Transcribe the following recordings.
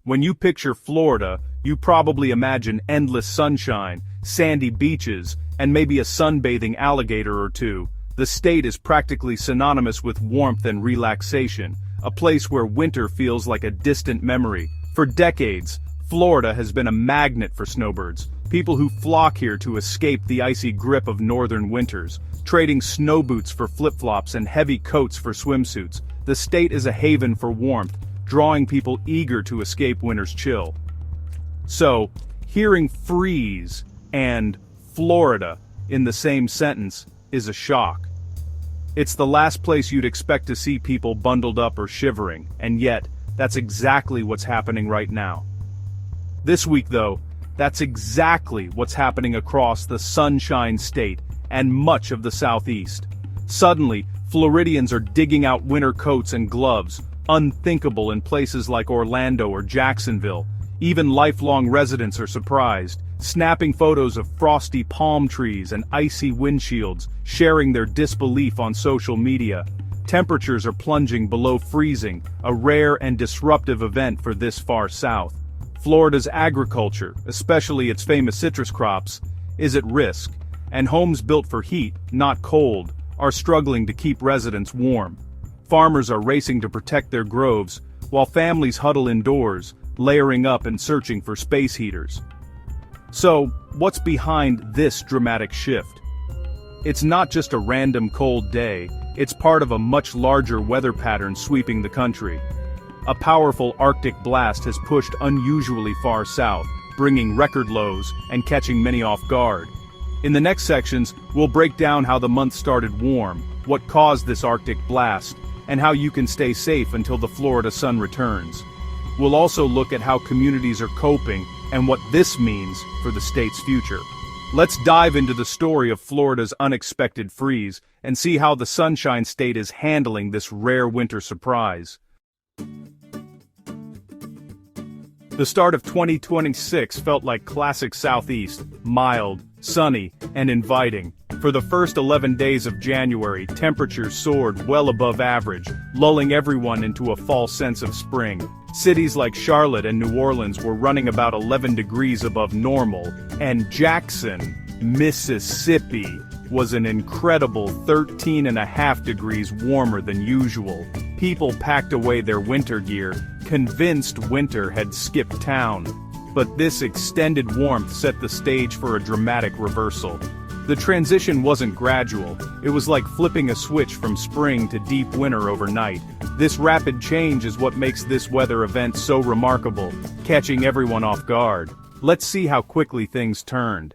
When you picture Florida, you probably imagine endless sunshine, sandy beaches, and maybe a sunbathing alligator or two. The state is practically synonymous with warmth and relaxation, a place where winter feels like a distant memory. For decades, Florida has been a magnet for snowbirds, people who flock here to escape the icy grip of northern winters, trading snow boots for flip-flops and heavy coats for swimsuits. The state is a haven for warmth, drawing people eager to escape winter's chill. So, hearing freeze and Florida in the same sentence is a shock. It's the last place you'd expect to see people bundled up or shivering, and yet, that's exactly what's happening right now. This week though, that's exactly what's happening across the Sunshine State and much of the Southeast. Suddenly, Floridians are digging out winter coats and gloves, unthinkable in places like Orlando or Jacksonville. Even lifelong residents are surprised, snapping photos of frosty palm trees and icy windshields, sharing their disbelief on social media. Temperatures are plunging below freezing, a rare and disruptive event for this far south. Florida's agriculture, especially its famous citrus crops, is at risk, and homes built for heat, not cold, are struggling to keep residents warm. Farmers are racing to protect their groves, while families huddle indoors, layering up and searching for space heaters. So, what's behind this dramatic shift? It's not just a random cold day, it's part of a much larger weather pattern sweeping the country. A powerful Arctic blast has pushed unusually far south, bringing record lows and catching many off guard. In the next sections, we'll break down how the month started warm, what caused this Arctic blast, and how you can stay safe until the Florida sun returns. We'll also look at how communities are coping and what this means for the state's future. Let's dive into the story of Florida's unexpected freeze and see how the Sunshine State is handling this rare winter surprise. The start of 2026 felt like classic Southeast, mild, sunny, and inviting. For the first 11 days of January, temperatures soared well above average, lulling everyone into a false sense of spring. Cities like Charlotte and New Orleans were running about 11 degrees above normal, and Jackson, Mississippi, was an incredible 13.5 degrees warmer than usual. People packed away their winter gear, convinced winter had skipped town. But this extended warmth set the stage for a dramatic reversal. The transition wasn't gradual, it was like flipping a switch from spring to deep winter overnight. This rapid change is what makes this weather event so remarkable, catching everyone off guard. Let's see how quickly things turned.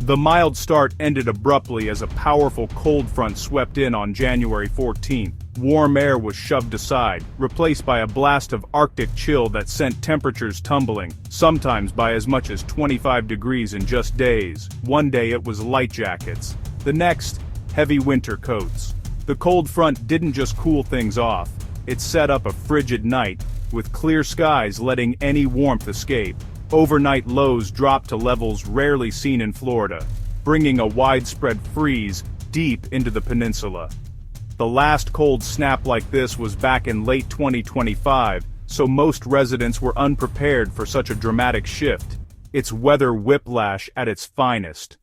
The mild start ended abruptly as a powerful cold front swept in on January 14th. Warm air was shoved aside, replaced by a blast of Arctic chill that sent temperatures tumbling, sometimes by as much as 25 degrees in just days. One day it was light jackets. The next, heavy winter coats. The cold front didn't just cool things off, it set up a frigid night, with clear skies letting any warmth escape. Overnight lows dropped to levels rarely seen in Florida, bringing a widespread freeze deep into the peninsula. The last cold snap like this was back in late 2025, so most residents were unprepared for such a dramatic shift. It's weather whiplash at its finest.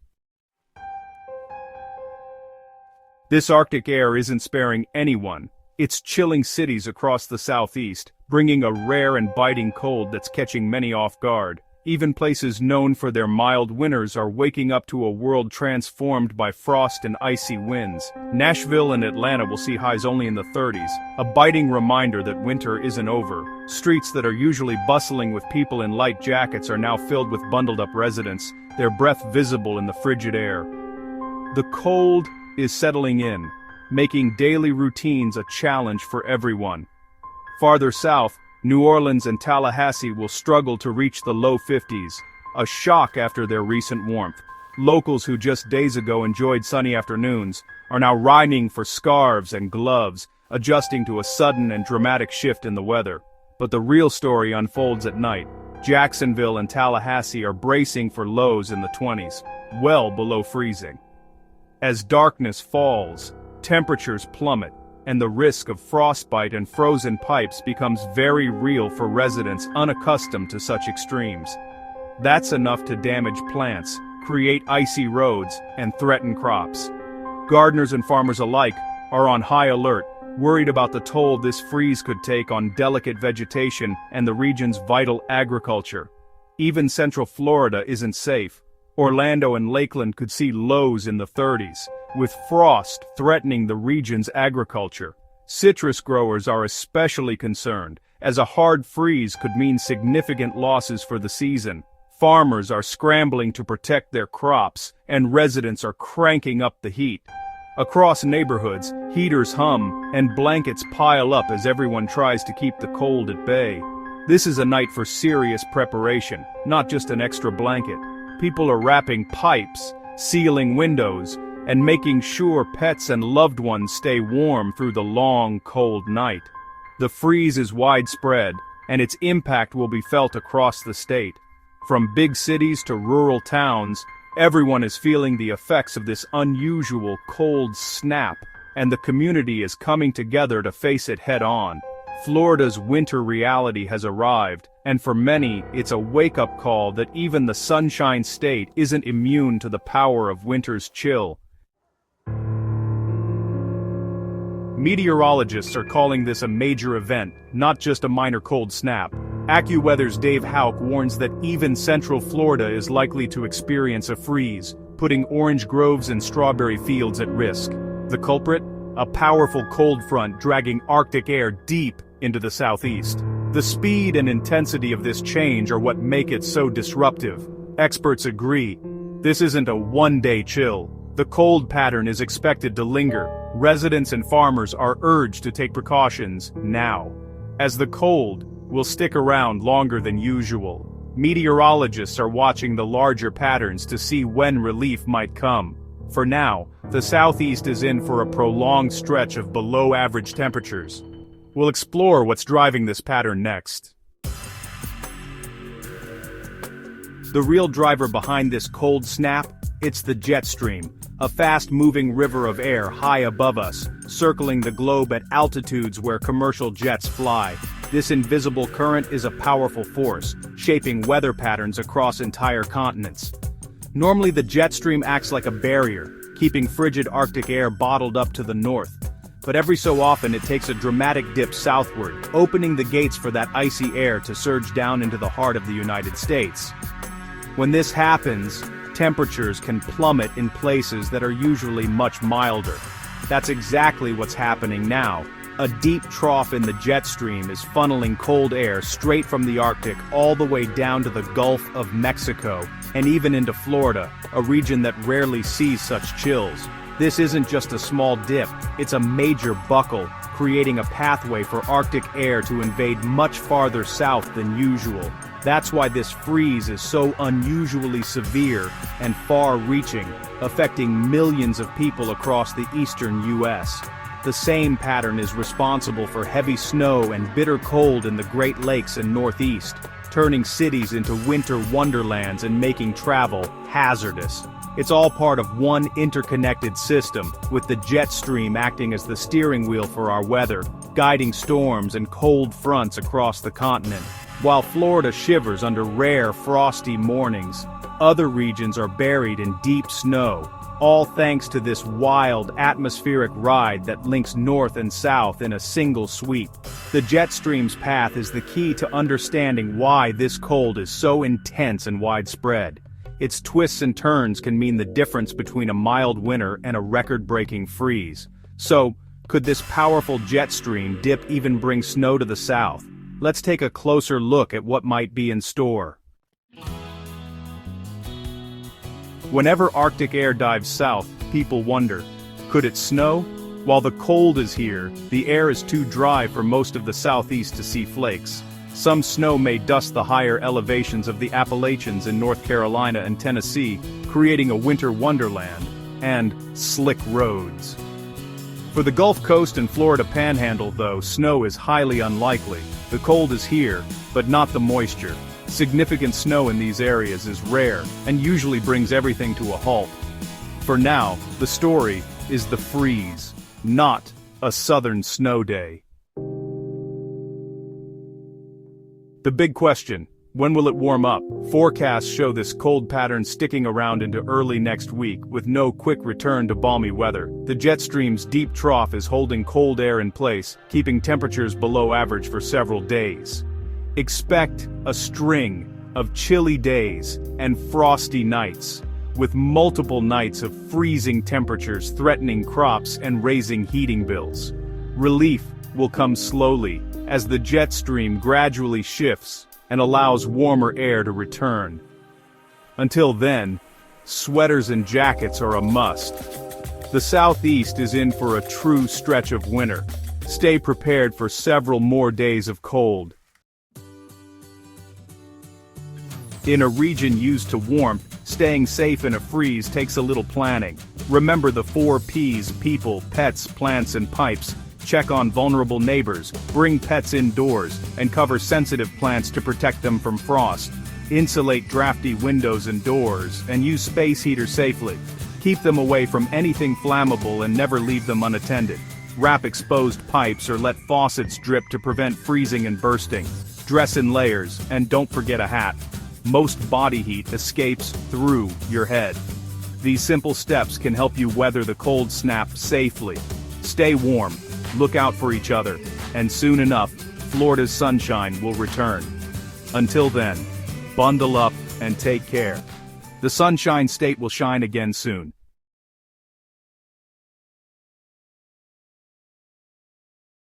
This Arctic air isn't sparing anyone. It's chilling cities across the southeast, bringing a rare and biting cold that's catching many off guard. Even places known for their mild winters are waking up to a world transformed by frost and icy winds. Nashville and Atlanta will see highs only in the 30s, a biting reminder that winter isn't over. Streets that are usually bustling with people in light jackets are now filled with bundled-up residents, their breath visible in the frigid air. The cold is settling in, making daily routines a challenge for everyone. Farther south, New Orleans and Tallahassee will struggle to reach the low 50s, a shock after their recent warmth. Locals who just days ago enjoyed sunny afternoons are now writing for scarves and gloves, adjusting to a sudden and dramatic shift in the weather. But the real story unfolds at night. Jacksonville and Tallahassee are bracing for lows in the 20s, well below freezing. As darkness falls, temperatures plummet, and the risk of frostbite and frozen pipes becomes very real for residents unaccustomed to such extremes. That's enough to damage plants, create icy roads, and threaten crops. Gardeners and farmers alike are on high alert, worried about the toll this freeze could take on delicate vegetation and the region's vital agriculture. Even Central Florida isn't safe. Orlando and Lakeland could see lows in the 30s, with frost threatening the region's agriculture. Citrus growers are especially concerned, as a hard freeze could mean significant losses for the season. Farmers are scrambling to protect their crops, and residents are cranking up the heat. Across neighborhoods, heaters hum, and blankets pile up as everyone tries to keep the cold at bay. This is a night for serious preparation, not just an extra blanket. People are wrapping pipes, sealing windows, and making sure pets and loved ones stay warm through the long, cold night. The freeze is widespread, and its impact will be felt across the state. From big cities to rural towns, everyone is feeling the effects of this unusual cold snap, and the community is coming together to face it head-on. Florida's winter reality has arrived, and for many, it's a wake-up call that even the Sunshine State isn't immune to the power of winter's chill. Meteorologists are calling this a major event, not just a minor cold snap. AccuWeather's Dave Houck warns that even Central Florida is likely to experience a freeze, putting orange groves and strawberry fields at risk. The culprit? A powerful cold front dragging Arctic air deep into the southeast. The speed and intensity of this change are what make it so disruptive. Experts agree. This isn't a one-day chill. The cold pattern is expected to linger. Residents and farmers are urged to take precautions now, as the cold will stick around longer than usual. Meteorologists are watching the larger patterns to see when relief might come. For now, the southeast is in for a prolonged stretch of below-average temperatures. We'll explore what's driving this pattern next. The real driver behind this cold snap? It's the jet stream, a fast-moving river of air high above us, circling the globe at altitudes where commercial jets fly. This invisible current is a powerful force, shaping weather patterns across entire continents. Normally the jet stream acts like a barrier, keeping frigid Arctic air bottled up to the north. But every so often it takes a dramatic dip southward, opening the gates for that icy air to surge down into the heart of the United States. When this happens, temperatures can plummet in places that are usually much milder. That's exactly what's happening now. A deep trough in the jet stream is funneling cold air straight from the Arctic all the way down to the Gulf of Mexico, and even into Florida, a region that rarely sees such chills. This isn't just a small dip, it's a major buckle, creating a pathway for Arctic air to invade much farther south than usual. That's why this freeze is so unusually severe and far-reaching, affecting millions of people across the eastern U.S. The same pattern is responsible for heavy snow and bitter cold in the Great Lakes and Northeast, turning cities into winter wonderlands and making travel hazardous. It's all part of one interconnected system, with the jet stream acting as the steering wheel for our weather, guiding storms and cold fronts across the continent. While Florida shivers under rare frosty mornings, other regions are buried in deep snow, all thanks to this wild atmospheric ride that links north and south in a single sweep. The jet stream's path is the key to understanding why this cold is so intense and widespread. Its twists and turns can mean the difference between a mild winter and a record-breaking freeze. So, could this powerful jet stream dip even bring snow to the south? Let's take a closer look at what might be in store. Whenever Arctic air dives south, people wonder, could it snow? While the cold is here, the air is too dry for most of the southeast to see flakes. Some snow may dust the higher elevations of the Appalachians in North Carolina and Tennessee, creating a winter wonderland, and slick roads. For the Gulf Coast and Florida Panhandle, though, snow is highly unlikely. The cold is here, but not the moisture. Significant snow in these areas is rare, and usually brings everything to a halt. For now, the story is the freeze, not a southern snow day. The big question, when will it warm up? Forecasts show this cold pattern sticking around into early next week with no quick return to balmy weather. The jet stream's deep trough is holding cold air in place, keeping temperatures below average for several days. Expect a string of chilly days and frosty nights, with multiple nights of freezing temperatures threatening crops and raising heating bills. Relief will come slowly as the jet stream gradually shifts and allows warmer air to return. Until then, sweaters and jackets are a must. The southeast is in for a true stretch of winter. Stay prepared for several more days of cold. In a region used to warmth, staying safe in a freeze takes a little planning. Remember the 4 Ps: people, pets, plants, and pipes. Check on vulnerable neighbors, bring pets indoors, and cover sensitive plants to protect them from frost. Insulate drafty windows and doors, and use space heaters safely. Keep them away from anything flammable and never leave them unattended. Wrap exposed pipes or let faucets drip to prevent freezing and bursting. Dress in layers, and don't forget a hat. Most body heat escapes through your head. These simple steps can help you weather the cold snap safely. Stay warm, look out for each other, and soon enough, Florida's sunshine will return. Until then, bundle up and take care. The Sunshine State will shine again soon.